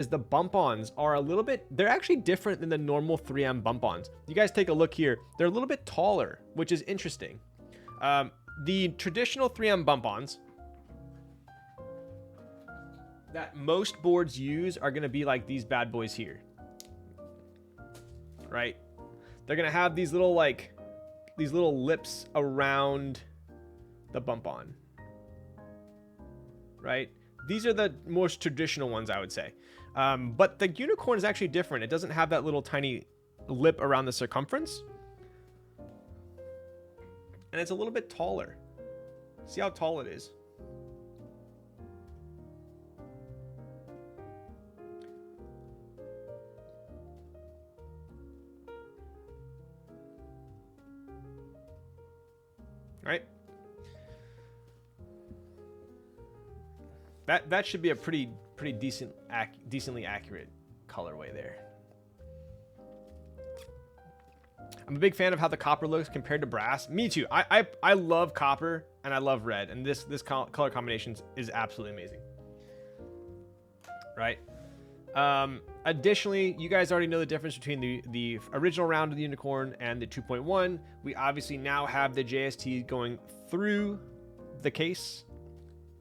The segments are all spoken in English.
is the bump-ons are a little bit, they're actually different than the normal 3M bump-ons. You guys take a look here. They're a little bit taller, which is interesting. The traditional 3M bump-ons that most boards use are going to be like these bad boys here. Right? They're going to have these little lips around the bump-on. Right? These are the most traditional ones, I would say. But the unicorn is actually different. It doesn't have that little tiny lip around the circumference. And it's a little bit taller. See how tall it is. Right? That should be a pretty decently accurate colorway there. I'm a big fan of how the copper looks compared to brass. Me too. I love copper and I love red, and this color combination is absolutely amazing. Right? Additionally, you guys already know the difference between the original round of the unicorn and the 2.1. We obviously now have the JST going through the case,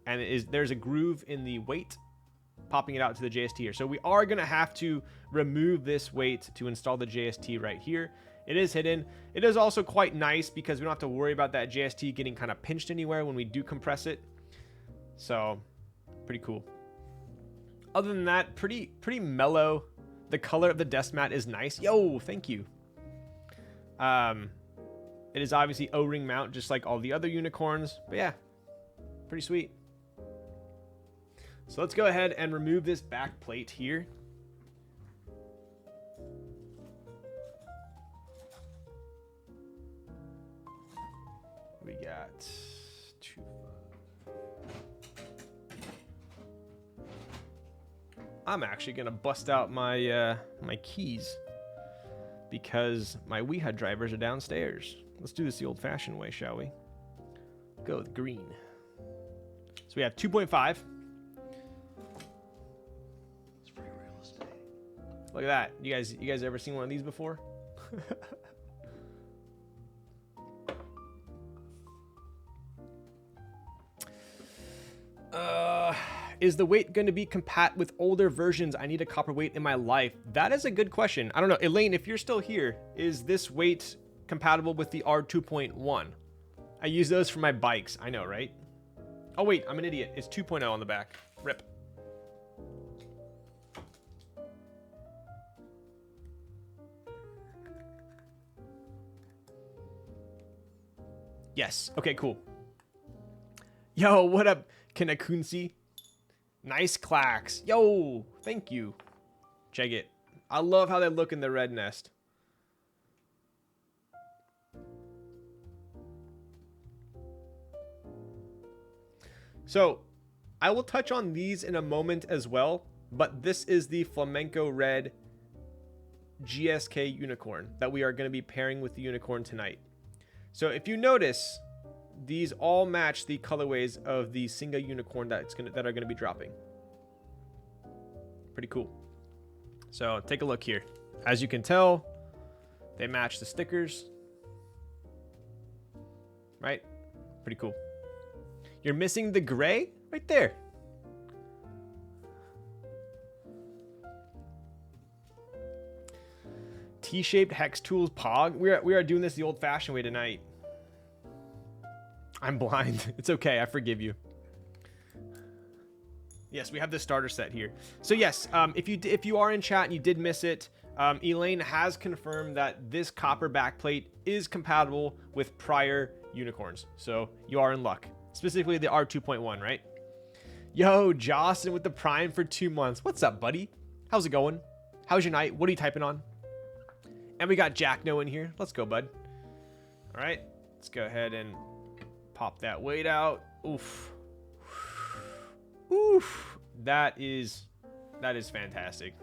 and there's a groove in the weight popping it out to the JST here. So we are going to have to remove this weight to install the JST right here. It is hidden. It is also quite nice because we don't have to worry about that JST getting kind of pinched anywhere when we do compress it. So pretty cool. Other than that, pretty mellow. The color of the desk mat is nice. Yo, thank you. It is obviously O-ring mount, just like all the other unicorns. But yeah, pretty sweet. So let's go ahead and remove this back plate here. We got two. I'm actually gonna bust out my my keys because my WeHUD drivers are downstairs. Let's do this the old-fashioned way, shall we? Go with green. So we have 2.5. It's free real estate. Look at that. You guys ever seen one of these before? Is the weight going to be compat with older versions? I need a copper weight in my life. That is a good question. I don't know. Elaine, if you're still here, is this weight compatible with the R2.1? I use those for my bikes. I know, right? Oh, wait, I'm an idiot. It's 2.0 on the back. Rip. Yes. Okay, cool. Yo, what up, Kanakunsi? Nice clacks. Yo, thank you. Check it. I love how they look in the red nest. So, I will touch on these in a moment as well, but this is the Flamenco Red GSK Unicorn that we are going to be pairing with the Unicorn tonight. So, if you notice, these all match the colorways of the single unicorn that are going to be dropping. Pretty cool. So take a look here. As you can tell, they match the stickers. Right? Pretty cool. You're missing the gray right there. T-shaped hex tools pog. We are doing this the old-fashioned way tonight. I'm blind. It's okay. I forgive you. Yes, we have the starter set here. So yes, if you are in chat and you did miss it, Elaine has confirmed that this copper backplate is compatible with prior unicorns. So you are in luck. Specifically the R2.1, right? Yo, Jostin with the Prime for 2 months. What's up, buddy? How's it going? How's your night? What are you typing on? And we got Jackno in here. Let's go, bud. All right, let's go ahead and pop that weight out. Oof. Oof. That is fantastic.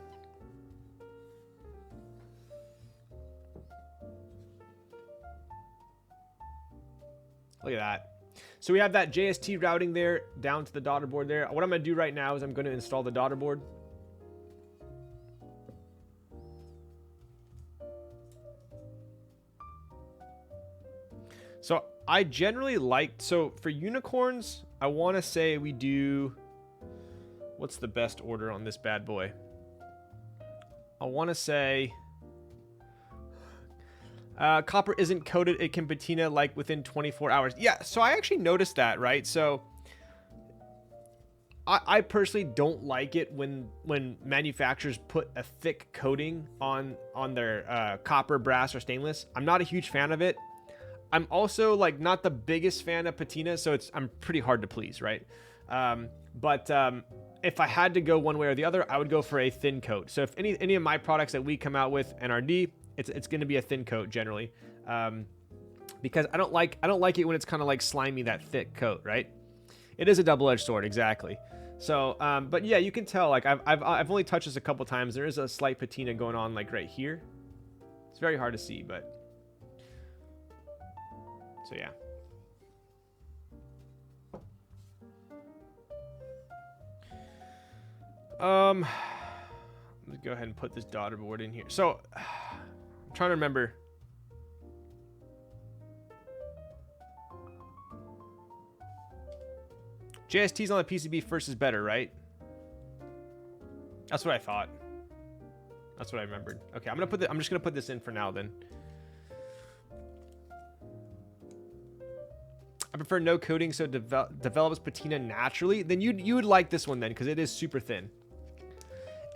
Look at that. So we have that JST routing there down to the daughter board there. What I'm going to do right now is I'm going to install the daughter board. So I generally like, so for unicorns, I want to say we do, what's the best order on this bad boy? I want to say copper isn't coated. It can patina like within 24 hours. Yeah, so I actually noticed that, right? So I personally don't like it when manufacturers put a thick coating on their copper, brass, or stainless. I'm not a huge fan of it. I'm also like not the biggest fan of patina, so I'm pretty hard to please, right? But if I had to go one way or the other, I would go for a thin coat. So if any of my products that we come out with NRD, it's going to be a thin coat generally, because I don't like it when it's kind of like slimy, that thick coat, right? It is a double-edged sword, exactly. So, but yeah, you can tell, like I've only touched this a couple times. There is a slight patina going on, like right here. It's very hard to see, but so yeah. Let's go ahead and put this daughter board in here. So, I'm trying to remember. JST's on the PCB first is better, right? That's what I thought. That's what I remembered. Okay, I'm just gonna put this in for now then. I prefer no coating, so it develops patina naturally. Then you would like this one then, because it is super thin.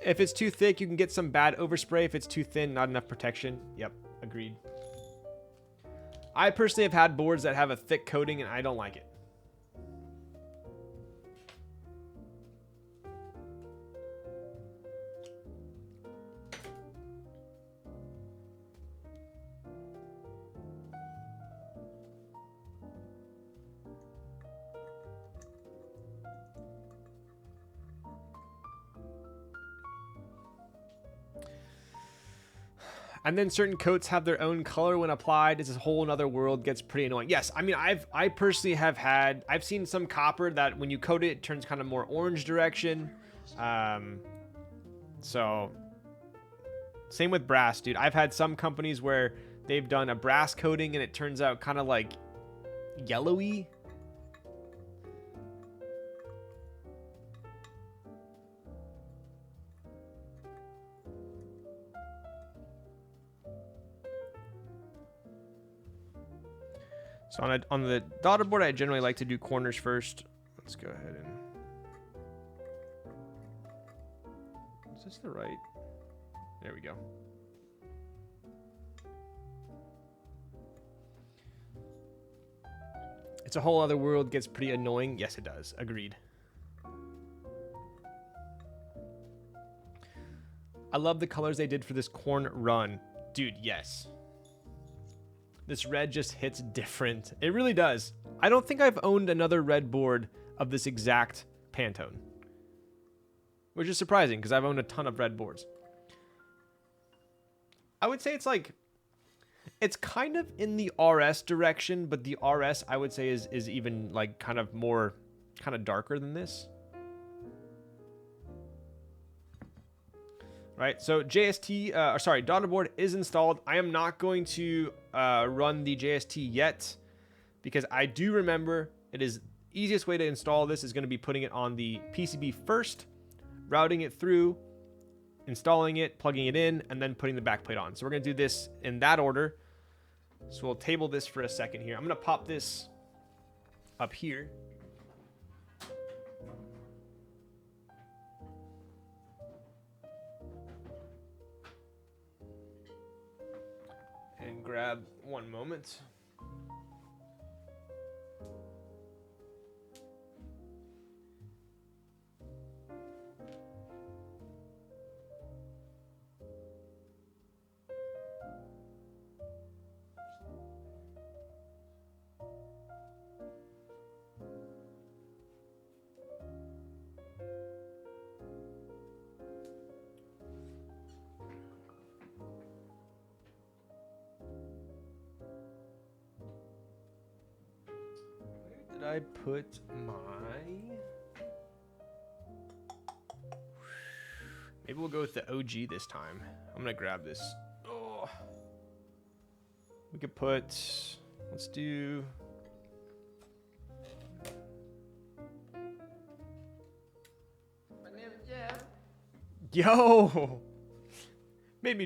If it's too thick, you can get some bad overspray. If it's too thin, not enough protection. Yep, agreed. I personally have had boards that have a thick coating, and I don't like it. And then certain coats have their own color when applied. It's a whole another world, gets pretty annoying. Yes, I mean, I personally I've seen some copper that when you coat it, it turns kind of more orange direction. So same with brass, dude. I've had some companies where they've done a brass coating and it turns out kind of like yellowy. So on the daughter board, I generally like to do corners first. Let's go ahead and... Is this the right? There we go. It's a whole other world, gets pretty annoying. Yes, it does. Agreed. I love the colors they did for this corn run. Dude, yes. This red just hits different. It really does. I don't think I've owned another red board of this exact Pantone, which is surprising because I've owned a ton of red boards. I would say it's kind of in the RS direction, but the RS I would say is even like kind of darker than this. Right, so JST, daughter board is installed. I am not going to run the JST yet because I do remember it is easiest way to install this is going to be putting it on the PCB first, routing it through, installing it, plugging it in, and then putting the backplate on. So we're going to do this in that order. So we'll table this for a second here. I'm going to pop this up here. And grab one moment. Did I put my... Maybe we'll go with the OG this time. I'm gonna grab this. Oh. We could put... Let's do. My name is Jeff. Yo!